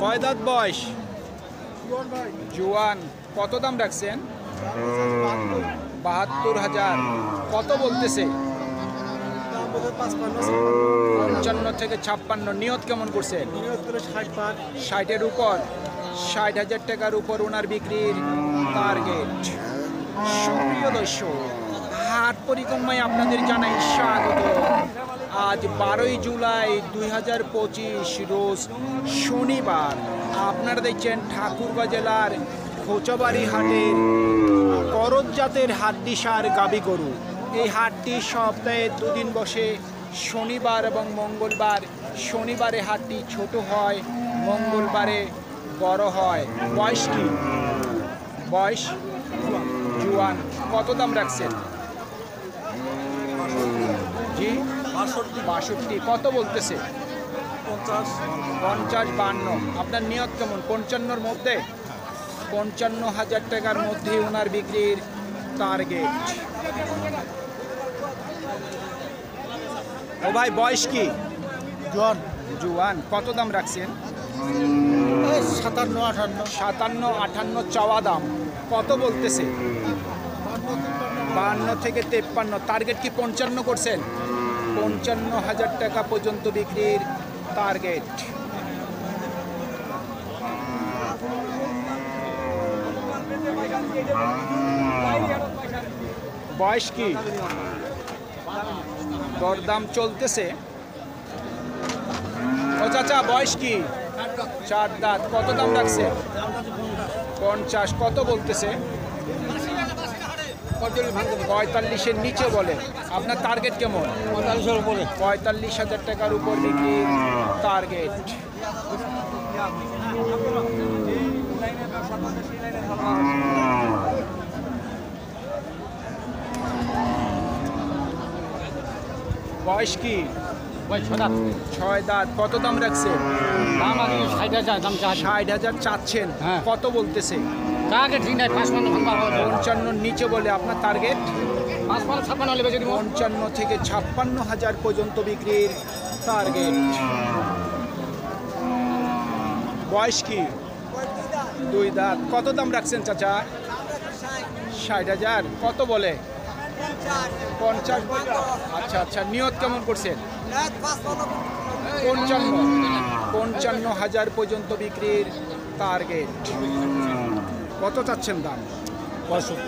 কয় দাঁত বয়স? জোয়ান। কত দাম রাখছেন? ৭২,০০০। কত বলতেছে? ৫৫ থেকে ৫৬। নিয়ত কেমন করছেন? ৬০-এর উপর। ৬০,০০০ টাকার উপর ওনার বিক্রির টার্গেট। সুপ্রিয় দর্শক, হাট পরিক্রমায় আপনাদের জানাই স্বাগত। আজ ১২ই জুলাই ২০২৫ রোজ শনিবার। আপনারা দেখছেন ঠাকুরগাঁ জেলার খোঁচাবাড়ি হাটের করজ জাতের হাড্ডিসার গাবি গরু। এই হাটটি সপ্তাহে দুদিন বসে, শনিবার এবং মঙ্গলবার। শনিবারে হাটটি ছোট হয়, মঙ্গলবারে বড় হয়। বয়স কি? বয়স জোয়ান। কত দাম রাখছেন? জি ৬২। কত বলতেছে? ৫০-৫২। আপনার নিয়ত কেমন? ৫৫-র মধ্যে? ৫৫,০০০ টাকার মধ্যে ওনার বিক্রির টার্গেট। ও ভাই, বয়স কি? জোয়ান। কত দাম রাখছেন? ৫৭-৫৮ চাওয়া দাম। কত বলতেছে? ৫২ থেকে ৫৩। টার্গেট কি ৫৫ করছেন? ৫৫,০০০ টাকা পর্যন্ত বিক্রির টার্গেট। বয়স কি? দরদাম চলতেছে। ও চাচা, বয়স কি? ৪ দাঁত। কত দাম রাখছে? ৫০। কত বলতেছে? ৪৫-এর নিচে বলে। আপনার টার্গেট কেমন? ৪৫,০০০ টাকার উপর বিক্রির টার্গেট। বয়স কি? ৬ দাঁত। কত দাম রাখছে? ৬০,০০০ চাচ্ছেন। কত বলতেছে? ৫৫ নিচে বলে। আপনার টার্গেট? ৫৫ থেকে ৫৬,০০০ পর্যন্ত বিক্রির টার্গেট। বয়স কি? ২ দাঁত। কত দাম রাখছেন চাচা? ৬০,০০০। কত বলে? ৫০। আচ্ছা। নিয়ত কেমন করছেন? ৫৫,০০০ পর্যন্ত বিক্রির টার্গেট। কত চাচ্ছেন দাম? ৬৫।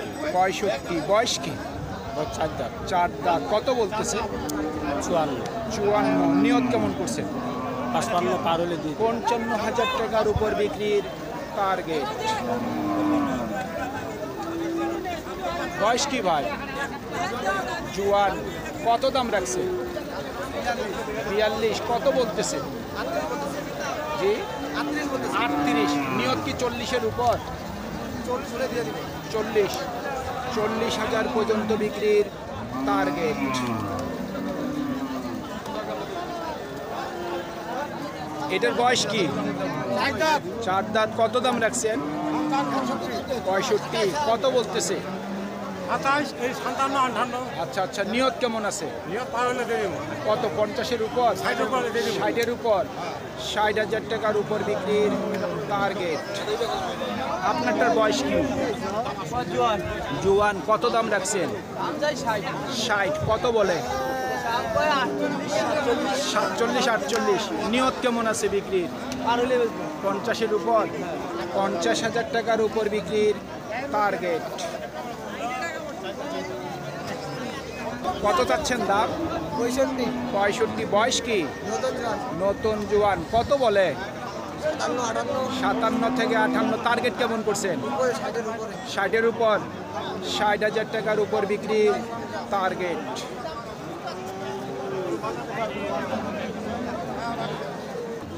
বয়স কি? ৪ দাঁত। কত বলতেছে? ৫৪। নিয়ত কেমন করছেন? ৫৫,০০০ টাকার উপর বিক্রির টার্গেট। বয়স কি ভাই? জোয়ান। কত দাম রাখছে? ৪২। কত বলতেছে? জি ৩৮। নিয়ত কি ৪০-এর উপর? ৪০,০০০ পর্যন্ত বিক্রির টার্গেট। এটার বয়স কি? ৪ দাঁত। কত দাম রাখছেন? ৬৫। কত বলতেছে? ২৭, ৫৭, ৫৮। আচ্ছা। নিয়ত কেমন আছে? কত? ৫০-এর উপর? ৬০-এর উপর। ৬০,০০০ টাকার উপর বিক্রির টার্গেট। আপনারটার বয়স কি? জোয়ান। কত দাম রাখছেন? ৬০। কত বলে? ৪৭-৪৮। নিয়ত কেমন আছে বিক্রির? ৫০-এর উপর। ৫০,০০০ টাকার উপর বিক্রির টার্গেট। কত চাচ্ছেন দাম? ৬৫। বয়স কি? নতুন জোয়ান। কত বলে? ৫৭ থেকে ৫৮। টার্গেট কেমন করছেন? ৬০-এর উপর। ৬০,০০০ টাকার উপর বিক্রির টার্গেট।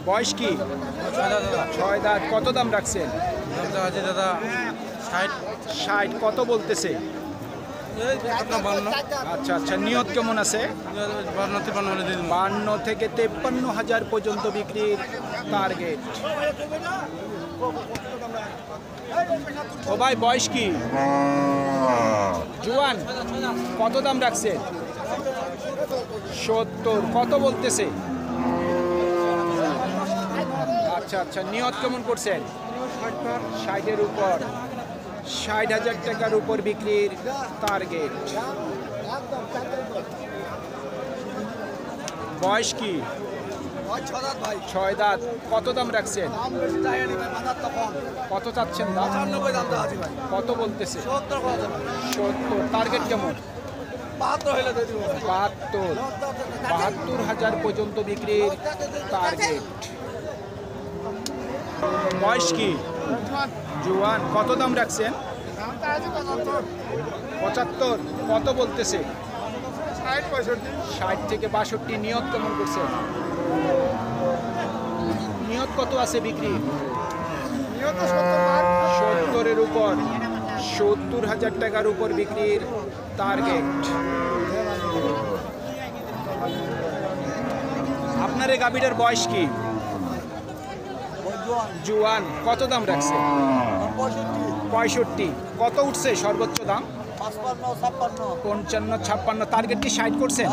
বয়স কি? ৬ দাঁত। কত দাম রাখছেন? ৬০। কত বলতেছে? আচ্ছা। নিয়ত কেমন আছে? ৫২ থেকে ৫৩,০০০ পর্যন্ত বিক্রির টার্গেট। ও ভাই, বয়স কি? জোয়ান। কত দাম রাখছে? ৭০। কত বলতেছে? আচ্ছা আচ্ছা, নিয়ত কেমন করছেন? 60-এর উপর, 60,000 টাকার উপর বিক্রির টার্গেট। বয়স কি? 6 দাঁত। কত দাম রাখছেন? কত চাচ্ছেন দাম? কত বলতেছে? 70। টার্গেট কেমন? 72,000 পর্যন্ত বিক্রির টার্গেট। বয়স কি? জোয়ান। কত দাম রাখছেন? 75। কত বলতেছে? 60 থেকে 62। নিয়ত কেমন করছেন? নিয়ত কত আছে বিক্রি? 70-এর উপর, 70,000 টাকার উপর বিক্রির টার্গেট। আপনার এই গাভীটার বয়স কি? জোয়ান। কত দাম রাখছে? 65। কত উঠছে সর্বোচ্চ দাম? 55-56। টার্গেট কি 60 করছেন?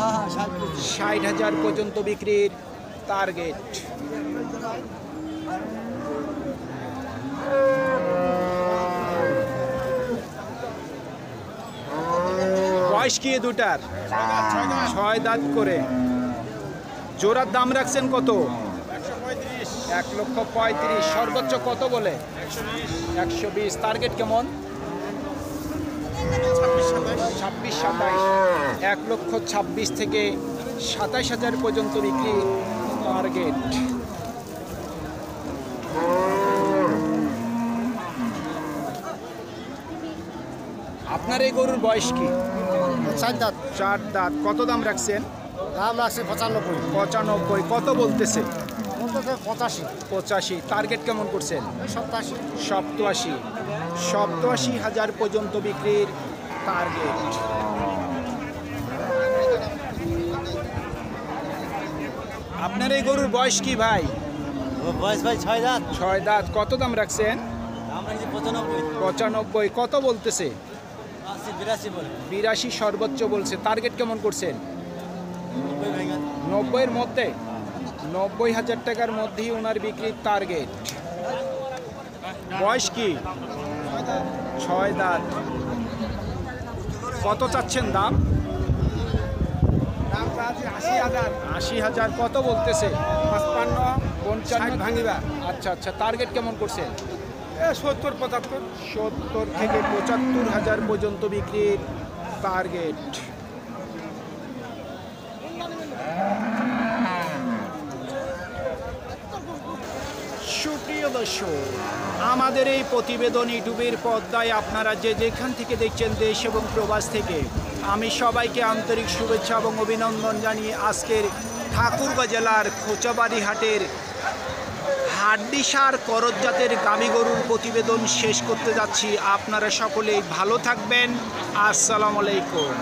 60,000 পর্যন্ত বিক্রির টার্গেট। বয়স কি দুটার? 6 দাঁত করে। জোড়ার দাম রাখছেন কত? 1,35,000। সর্বোচ্চ কত বলে? 120। টার্গেট কেমন? 26-27। 1,26,000 থেকে 27,000 পর্যন্ত বিক্রি টার্গেট। আপনার এই গরুর বয়স কি? 4 দাঁত। 4 দাঁত। কত দাম রাখছেন? দাম রাখছে 95। 95। কত বলতেছে? 85। টার্গেট কেমন করছেন? 87। 87,000 পর্যন্ত বিক্রির টার্গেট। আপনার এই গরুর বয়স কি ভাই? বয়স ভাই 6 দাঁত। 6 দাঁত। কত দাম রাখছেন? দাম রাখছে 95। 95। কত বলতেছে? 82 বলে। 82 সর্বোচ্চ বলছে। টার্গেট কেমন করছেন? 90-এর মধ্যে, 90,000 টাকার মধ্যেই ওনার বিক্রির টার্গেট। বয়স কি? 6 দাঁত। কত চাচ্ছেন দাম? 80,000। কত বলতেছে? 55 ভাঙিবা। আচ্ছা আচ্ছা। টার্গেট কেমন করছেন? 70-75। 70 থেকে 75,000 পর্যন্ত বিক্রির টার্গেট। সুপ্রিয় দর্শক, আমাদের এই প্রতিবেদন ইউটিউবের পর্দায় আপনারা যে যেখান থেকে দেখছেন, দেশ এবং প্রবাস থেকে, আমি সবাইকে আন্তরিক শুভেচ্ছা এবং অভিনন্দন জানিয়ে আজকের ঠাকুরগাঁ জেলার খোঁচাবাড়ি হাটের হাড্ডিসার করজ জাতের গাভী গরুর প্রতিবেদন শেষ করতে যাচ্ছি। আপনারা সকলেই ভালো থাকবেন। আসসালামু আলাইকুম।